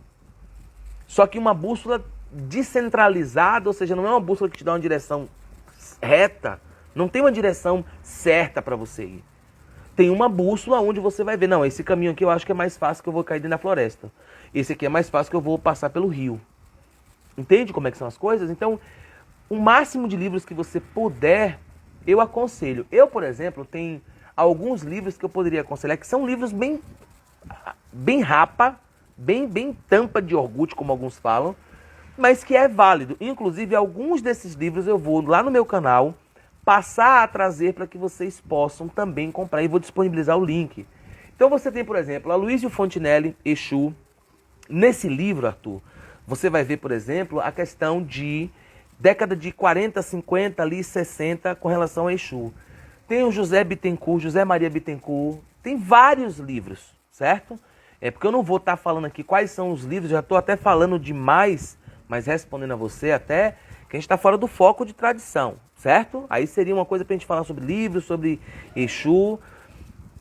só que uma bússola descentralizada, ou seja, não é uma bússola que te dá uma direção reta, não tem uma direção certa para você ir. Tem uma bússola onde você vai ver, não, esse caminho aqui eu acho que é mais fácil que eu vou cair dentro da floresta. Esse aqui é mais fácil que eu vou passar pelo rio. Entende como é que são as coisas? Então, o máximo de livros que você puder, eu aconselho. Eu, por exemplo, tenho alguns livros que eu poderia aconselhar, que são livros bem rapa, bem tampa de iogurte, como alguns falam, mas que é válido. Inclusive, alguns desses livros eu vou lá no meu canal passar a trazer para que vocês possam também comprar e vou disponibilizar o link. Então você tem, por exemplo, Aloysio Fontinelli, Exu. Nesse livro, Arthur, você vai ver, por exemplo, a questão de década de 40, 50, ali 60 com relação a Exu. Tem o José Bittencourt, José Maria Bittencourt, tem vários livros, certo? É porque eu não vou estar falando aqui quais são os livros, já estou até falando demais, mas respondendo a você até que a gente está fora do foco de tradição, certo? Aí seria uma coisa para a gente falar sobre livros, sobre Exu.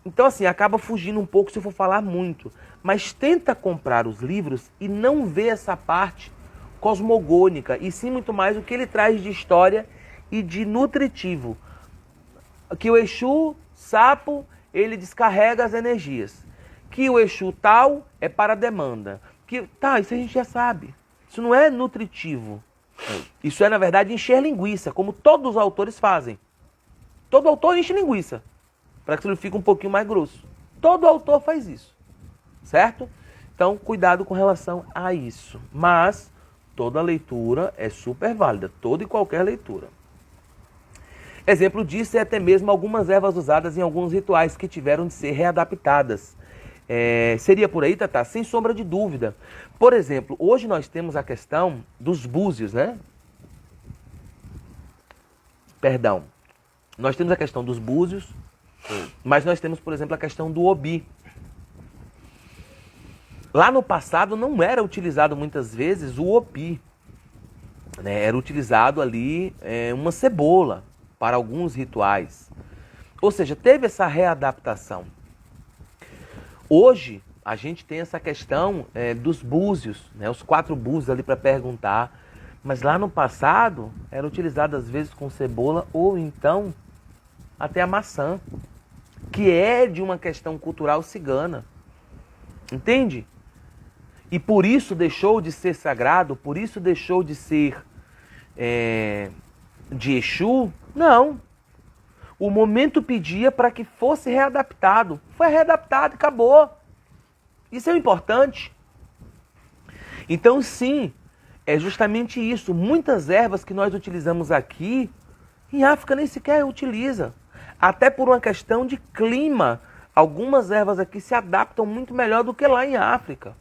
Então assim, acaba fugindo um pouco se eu for falar muito. Mas tenta comprar os livros e não ver essa parte cosmogônica, e sim muito mais o que ele traz de história e de nutritivo. Que o Exu, sapo, ele descarrega as energias. Que o Exu tal é para a demanda. Isso a gente já sabe. Isso não é nutritivo. Isso é, na verdade, encher linguiça, como todos os autores fazem. Todo autor enche linguiça, para que ele fique um pouquinho mais grosso. Todo autor faz isso, certo? Então, cuidado com relação a isso. Mas, Toda leitura é super válida, toda e qualquer leitura. Exemplo disso é até mesmo algumas ervas usadas em alguns rituais que tiveram de ser readaptadas. Seria por aí, Tatá? Sem sombra de dúvida. Por exemplo, hoje nós temos a questão dos búzios, né? Perdão. Nós temos a questão dos búzios, mas nós temos, por exemplo, a questão do obi. Lá no passado não era utilizado muitas vezes o obi, né? Era utilizado ali uma cebola para alguns rituais. Ou seja, teve essa readaptação. Hoje, a gente tem essa questão dos búzios, né? Os 4 búzios ali para perguntar. Mas lá no passado, era utilizado às vezes com cebola ou então até a maçã, que é de uma questão cultural cigana. Entende? E por isso deixou de ser sagrado, por isso deixou de ser de Exu? Não. O momento pedia para que fosse readaptado. Foi readaptado e acabou. Isso é importante. Então, sim, é justamente isso. Muitas ervas que nós utilizamos aqui, em África nem sequer utiliza. Até por uma questão de clima. Algumas ervas aqui se adaptam muito melhor do que lá em África.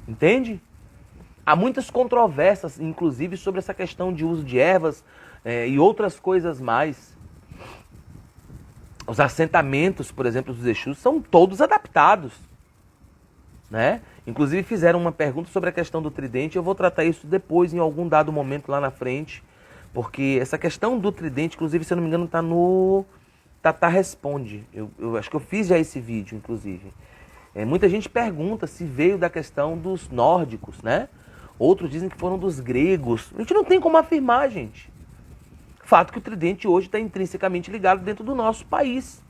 Entende? Há muitas controvérsias, inclusive, sobre essa questão de uso de ervas e outras coisas mais. Os assentamentos, por exemplo, dos Exus, são todos adaptados, né? Inclusive fizeram uma pergunta sobre a questão do tridente. Eu vou tratar isso depois, em algum dado momento lá na frente. Porque essa questão do tridente, inclusive, se eu não me engano, está no Tatá Responde. Eu acho que eu fiz já esse vídeo, inclusive. Muita gente pergunta se veio da questão dos nórdicos, né? Outros dizem que foram dos gregos. A gente não tem como afirmar, gente. Fato que o tridente hoje está intrinsecamente ligado dentro do nosso país.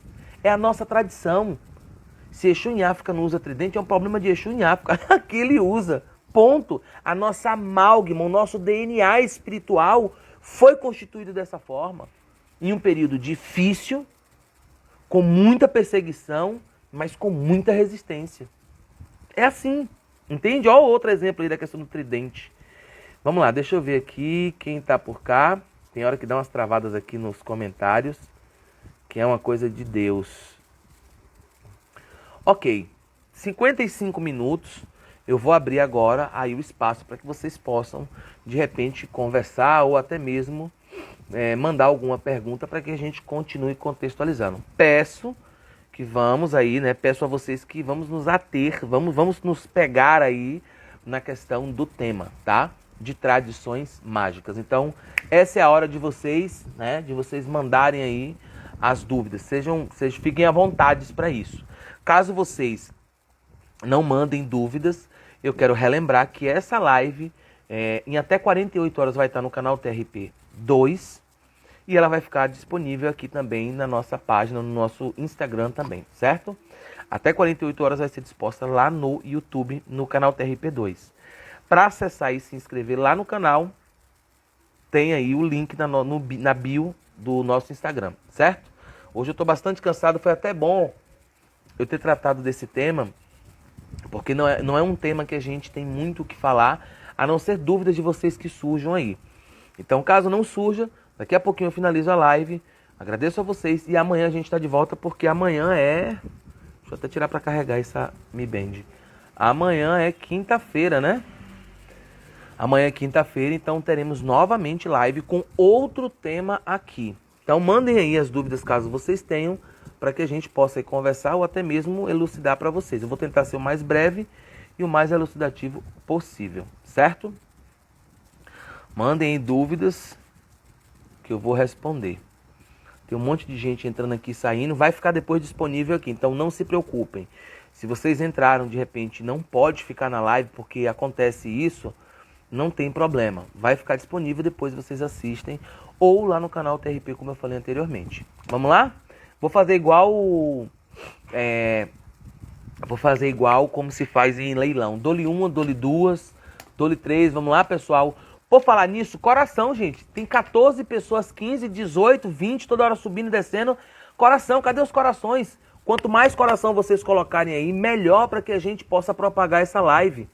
É a nossa tradição. Se Exu em África não usa tridente, é um problema de Exu em África. Aqui ele usa. Ponto. A nossa amálgama, o nosso DNA espiritual foi constituído dessa forma. Em um período difícil, com muita perseguição, mas com muita resistência. É assim. Entende? Olha outro exemplo aí da questão do tridente. Vamos lá, deixa eu ver aqui quem está por cá. Tem hora que dá umas travadas aqui nos comentários, que é uma coisa de Deus. Ok, 55 minutos. Eu vou abrir agora aí o espaço para que vocês possam, de repente, conversar ou até mesmo mandar alguma pergunta para que a gente continue contextualizando. Peço que vamos aí, né? Peço a vocês que vamos nos ater, vamos nos pegar aí na questão do tema, tá? De tradições mágicas. Então, essa é a hora de vocês, né? De vocês mandarem aí as dúvidas. Fiquem à vontade para isso. Caso vocês não mandem dúvidas, eu quero relembrar que essa live, em até 48 horas, vai estar no canal TRP 2 e ela vai ficar disponível aqui também na nossa página, no nosso Instagram também, certo? Até 48 horas vai ser disposta lá no YouTube, no canal TRP 2. Para acessar e se inscrever lá no canal, tem aí o link na bio do nosso Instagram, certo? Hoje eu estou bastante cansado, foi até bom eu ter tratado desse tema, porque não é um tema que a gente tem muito o que falar, a não ser dúvidas de vocês que surjam aí. Então, caso não surja, daqui a pouquinho eu finalizo a live, agradeço a vocês e amanhã a gente está de volta, porque amanhã deixa eu até tirar para carregar essa Mi Band. Amanhã é quinta-feira, né? Amanhã é quinta-feira, então teremos novamente live com outro tema aqui. Então mandem aí as dúvidas caso vocês tenham, para que a gente possa aí conversar ou até mesmo elucidar para vocês. Eu vou tentar ser o mais breve e o mais elucidativo possível, certo? Mandem aí dúvidas que eu vou responder. Tem um monte de gente entrando aqui e saindo, vai ficar depois disponível aqui, então não se preocupem. Se vocês entraram de repente não pode ficar na live porque acontece isso, não tem problema. Vai ficar disponível, depois vocês assistem ou lá no canal TRP, como eu falei anteriormente. Vamos lá? Vou fazer igual como se faz em leilão. Dole uma, dole duas, dole três. Vamos lá, pessoal? Por falar nisso, coração, gente. Tem 14 pessoas, 15, 18, 20, toda hora subindo e descendo. Coração, cadê os corações? Quanto mais coração vocês colocarem aí, melhor para que a gente possa propagar essa live.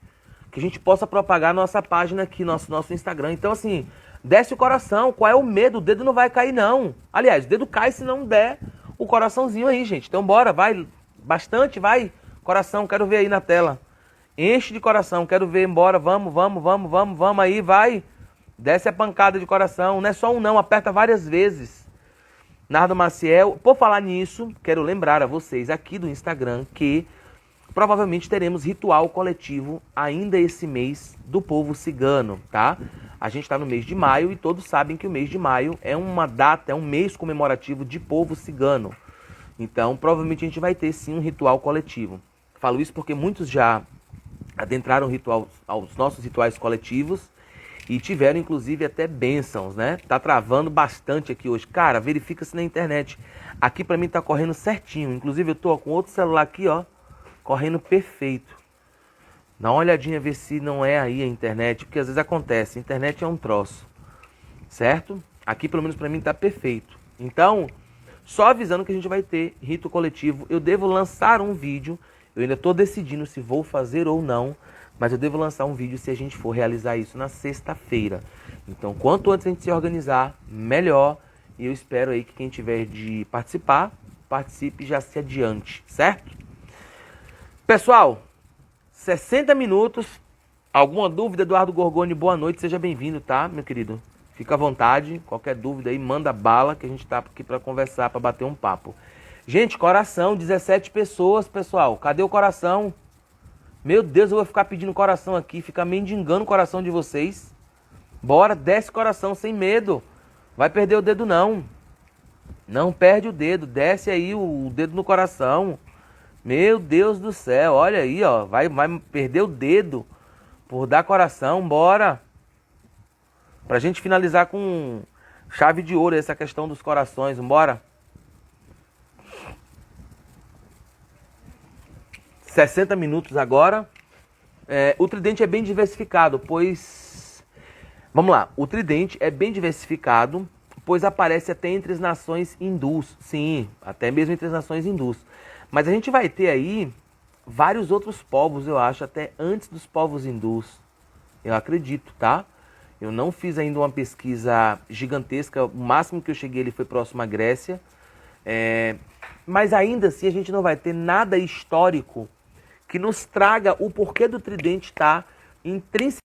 que a gente possa propagar nossa página aqui, nosso Instagram. Então, assim, desce o coração. Qual é o medo? O dedo não vai cair, não. Aliás, o dedo cai se não der o coraçãozinho aí, gente. Então, bora, vai. Bastante, vai. Coração, quero ver aí na tela. Enche de coração, quero ver. Bora, vamos aí, vai. Desce a pancada de coração. Não é só um não, aperta várias vezes. Nardo Maciel, por falar nisso, quero lembrar a vocês aqui do Instagram que provavelmente teremos ritual coletivo ainda esse mês do povo cigano, tá? A gente está no mês de maio e todos sabem que o mês de maio é uma data, é um mês comemorativo de povo cigano. Então, provavelmente a gente vai ter sim um ritual coletivo. Falo isso porque muitos já adentraram aos nossos rituais coletivos e tiveram, inclusive, até bênçãos, né? Tá travando bastante aqui hoje. Cara, verifica-se na internet. Aqui pra mim tá correndo certinho. Inclusive, eu tô com outro celular aqui, ó, correndo perfeito. Dá uma olhadinha, ver se não é aí a internet, porque às vezes acontece. A internet é um troço, certo? Aqui, pelo menos pra mim, tá perfeito. Então, só avisando que a gente vai ter rito coletivo. Eu devo lançar um vídeo. Eu ainda tô decidindo se vou fazer ou não. Mas eu devo lançar um vídeo se a gente for realizar isso na sexta-feira. Então, quanto antes a gente se organizar, melhor. E eu espero aí que quem tiver de participar, participe e já se adiante, certo? Pessoal, 60 minutos. Alguma dúvida, Eduardo Gorgoni? Boa noite, seja bem-vindo, tá, meu querido? Fica à vontade, qualquer dúvida aí, manda bala, que a gente tá aqui para conversar, para bater um papo. Gente, coração, 17 pessoas, pessoal. Cadê o coração? Meu Deus, eu vou ficar pedindo coração aqui, ficar mendigando o coração de vocês. Bora, desce coração sem medo. Vai perder o dedo não. Não perde o dedo, desce aí o dedo no coração. Meu Deus do céu, olha aí, ó. Vai perder o dedo por dar coração, bora. Pra gente finalizar com chave de ouro essa questão dos corações, bora. 60 minutos agora. O tridente é bem diversificado, pois... Vamos lá. O tridente é bem diversificado, pois aparece até entre as nações hindus. Sim, até mesmo entre as nações hindus. Mas a gente vai ter aí vários outros povos, eu acho, até antes dos povos hindus. Eu acredito, tá? Eu não fiz ainda uma pesquisa gigantesca. O máximo que eu cheguei ali foi próximo à Grécia. Mas ainda assim a gente não vai ter nada histórico que nos traga o porquê do tridente estar intrinsecamente